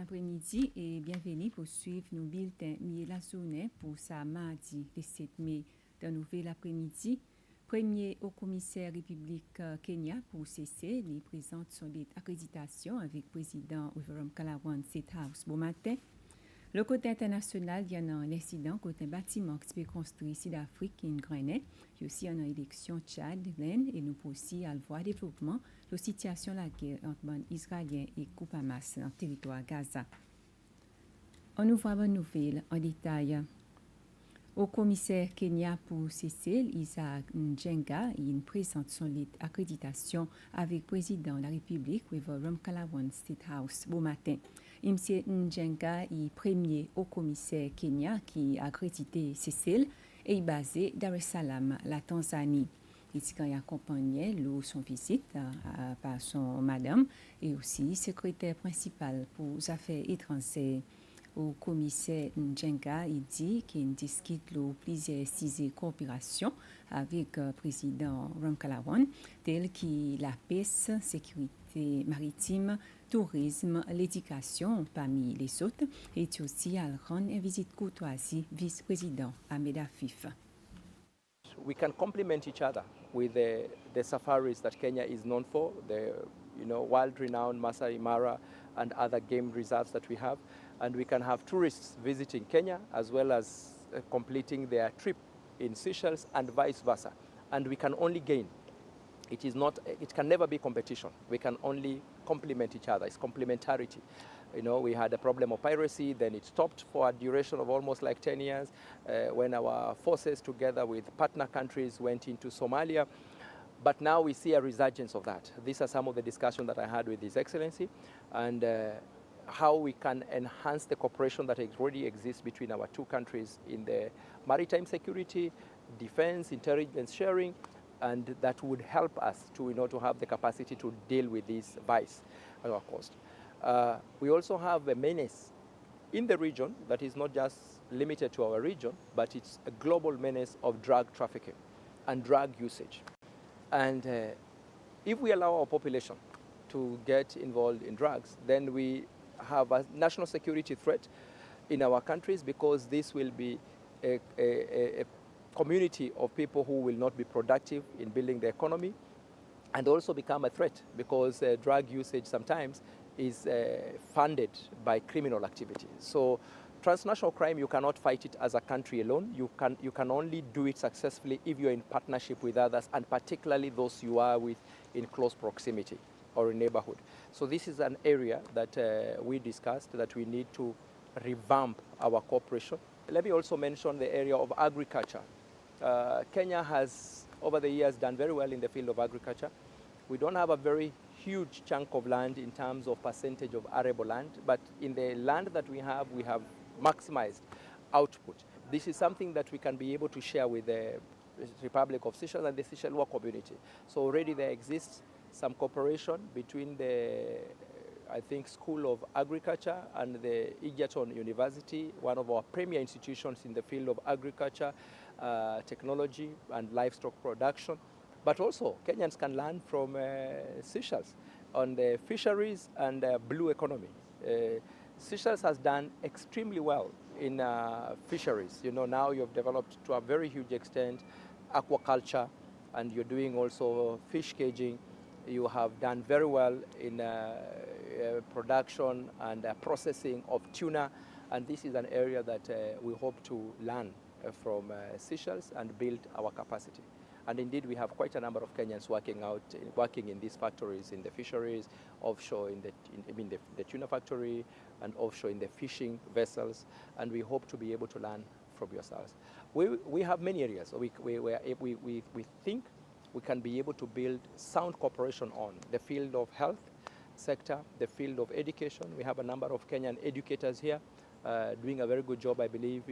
après-midi et bienvenue pour suivre nos bulletins la journée pour ce mardi le 7 mai. Dans nouvel après-midi, premier au commissaire République Kenya pour cesser, il présente son accréditation avec le président William Kalawan State House bon matin. Le côté international, il y a un incident côté bâtiment qui est construit ici d'Afrique en Grenade. Il y a aussi une élection Tchad, et nous pouvons aussi voir développement la situation de la guerre entre Israéliens et groupe Hamas dans le territoire Gaza. On ouvre une nouvelle en détail. Au commissaire Kenya pour Cécile, Isaac Njenga, il présente son accréditation avec le président de la République, William Kalawan State House bon matin. M. Njenga est premier au commissaire Kenya qui a accrédité Cécile et est basé à Dar es Salaam, la Tanzanie. Il accompagné son visite par son madame et aussi secrétaire principal pour les affaires étrangères. Au commissaire Njenga, il dit qu'il discute plusieurs sujets de coopération avec le président Ramkalawan, tels que la pêche, sécurité maritime, tourisme, l'éducation parmi les autres, et aussi à rendre une visite courtoisie vice-président Ahmed Afif. We can complement each other with the safaris that Kenya is known for, the world-renowned Masai Mara and other game reserves that we have, and we can have tourists visiting Kenya as well as completing their trip in Seychelles and vice versa, and we can only gain. It can never be competition. We can only complement each other. It's complementarity. We had a problem of piracy, then it stopped for a duration of almost like 10 years when our forces together with partner countries went into Somalia. But now we see a resurgence of that. These are some of the discussions that I had with His Excellency, and how we can enhance the cooperation that already exists between our two countries in the maritime security, defense, intelligence sharing, and that would help us to have the capacity to deal with this vice at our cost. We also have a menace in the region that is not just limited to our region, but it's a global menace of drug trafficking and drug usage. And if we allow our population to get involved in drugs, then we have a national security threat in our countries, because this will be a community of people who will not be productive in building the economy, and also become a threat because drug usage sometimes is funded by criminal activity. So transnational crime, you cannot fight it as a country alone. You can only do it successfully if you're in partnership with others, and particularly those you are with in close proximity or in neighborhood. So this is an area that we discussed that we need to revamp our cooperation. Let me also mention the area of agriculture. Kenya has, over the years, done very well in the field of agriculture. We don't have a very huge chunk of land in terms of percentage of arable land, but in the land that we have maximized output. This is something that we can be able to share with the Republic of Seychelles and the Seychellois community. So already there exists some cooperation between the, School of Agriculture and the Egerton University, one of our premier institutions in the field of agriculture, technology and livestock production. But also Kenyans can learn from Seychelles on the fisheries and blue economy. Seychelles has done extremely well in fisheries. Now you've developed to a very huge extent aquaculture, and you're doing also fish caging. You have done very well in production and processing of tuna, and this is an area that we hope to learn from Seychelles and build our capacity. And indeed, we have quite a number of Kenyans working in these factories, in the fisheries, offshore in the tuna factory, and offshore in the fishing vessels. And we hope to be able to learn from yourselves. We have many areas. We think we can be able to build sound cooperation on the field of health sector, the field of education. We have a number of Kenyan educators here doing a very good job, I believe,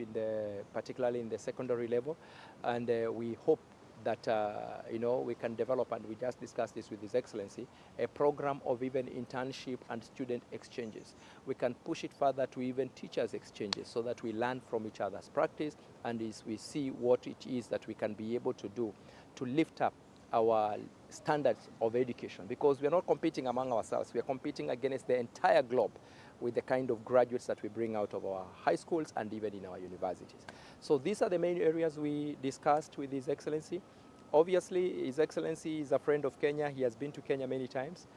particularly in the secondary level. And we hope that we can develop, and we just discussed this with His Excellency, a program of even internship and student exchanges. We can push it further to even teachers exchanges, so that we learn from each other's practice, and we see what it is that we can be able to do to lift up our standards of education, because we are not competing among ourselves, we are competing against the entire globe with the kind of graduates that we bring out of our high schools and even in our universities. So these are the main areas we discussed with His Excellency. Obviously, His Excellency is a friend of Kenya. He has been to Kenya many times.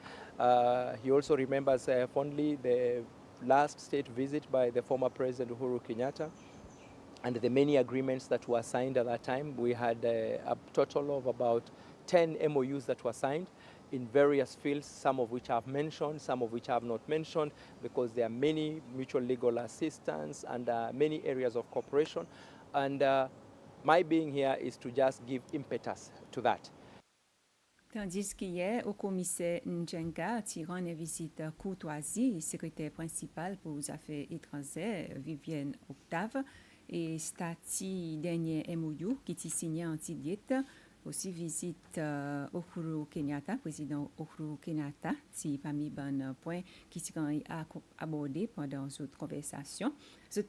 He also remembers fondly the last state visit by the former President Uhuru Kenyatta and the many agreements that were signed at that time. We had a total of about 10 MOUs that were signed in various fields, some of which I've mentioned, some of which I have not mentioned, because there are many mutual legal assistance and many areas of cooperation. And my being here is to just give impetus to that. Tandis qu'hier, au commissaire Njenga tire en visite courtoisie, secrétaire principal pour les affaires étrangères, Vivienne Octave, et stati dernier MOU qui est signé en Tibet, aussi visite Uhuru Kenyatta, président Uhuru Kenyatta, si parmi les points qui seront abordés pendant cette conversation.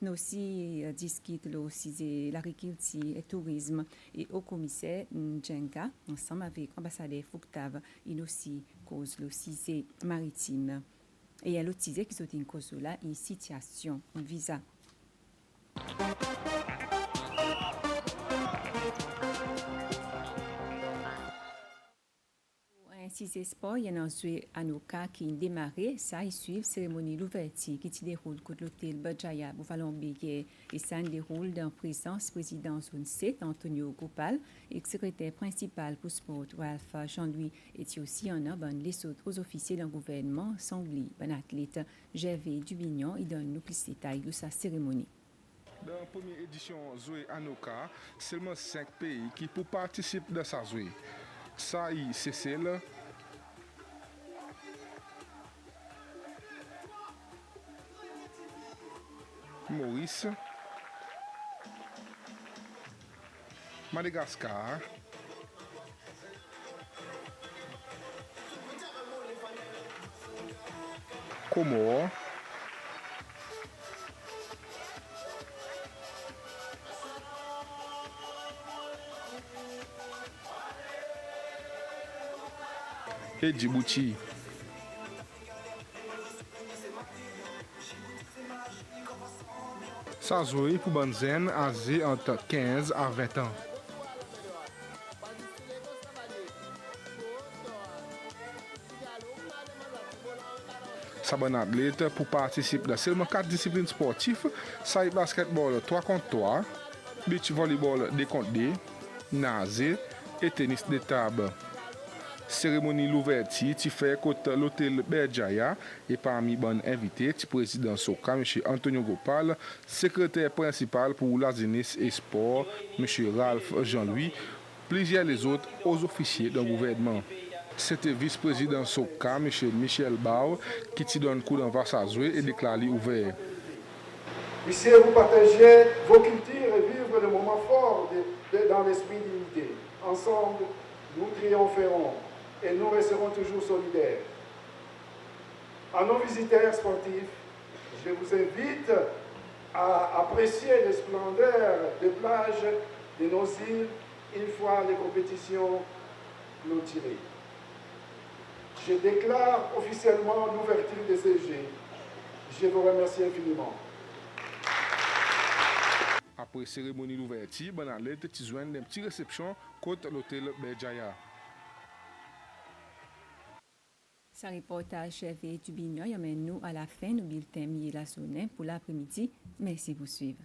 Nous aussi discutons aussi l'agriculture et le tourisme et au commissaire Njenga, ensemble avec l'ambassadeur Fouctave, il aussi cause le CISE maritime. Et il y a l'autre CISE qui sont une cause là, une situation, un visa. CISE Sport, il y a un joueur Anoka qui a démarré, ça, il suit la cérémonie d'ouverture qui se déroule contre l'hôtel Bajaya, Bouffalon-Béguet, et ça se déroule dans la présence du président zone 7, Antonio Gopal, et le secrétaire principal pour sport, Ralph Jean-Louis, et aussi en a les autres officiers d'un gouvernement, Sangli, un athlète, Gervais Dubignon, il donne nous plus de détails de sa cérémonie. Dans la première édition Zoé Anoka, seulement 5 pays qui pour participer dans sa Zoé. Ça, c'est celle. Maurice, Madagascar, Comores, et Djibouti. Ça joué pour Banzen âgé entre 15 à 20 ans. Ça bon athlète pour participer dans seulement 4 disciplines sportives, ça y basketball 3 contre 3, beach volleyball 2 contre 2, nager et tennis de table. Cérémonie l'ouverture qui fait côté l'hôtel Berjaya et parmi les invités, le président Soka, M. Antonio Gopal, secrétaire principal pour la jeunesse et sport, M. Ralph Jean-Louis, plusieurs les autres aux officiers d'un gouvernement. C'était vice-président Soka, M. Michel Bau, qui te donne coup d'envoi à jouer et déclare ouvert. Ici, vous partagez vos cultures et vivre des moments forts dans l'esprit d'unité. Ensemble, nous triompherons et nous resterons toujours solidaires. À nos visiteurs sportifs, je vous invite à apprécier les splendeurs des plages de nos îles une fois les compétitions clôturées. Je déclare officiellement l'ouverture de ces Jeux. Je vous remercie infiniment. Après cérémonie d'ouverture, ben allait te joindre une petite réception contre l'hôtel Berjaya. Ce reportage Gervais Dubignon amène nous à la fin du bulletin Miel la Sonne pour l'après-midi. Merci pour suivre.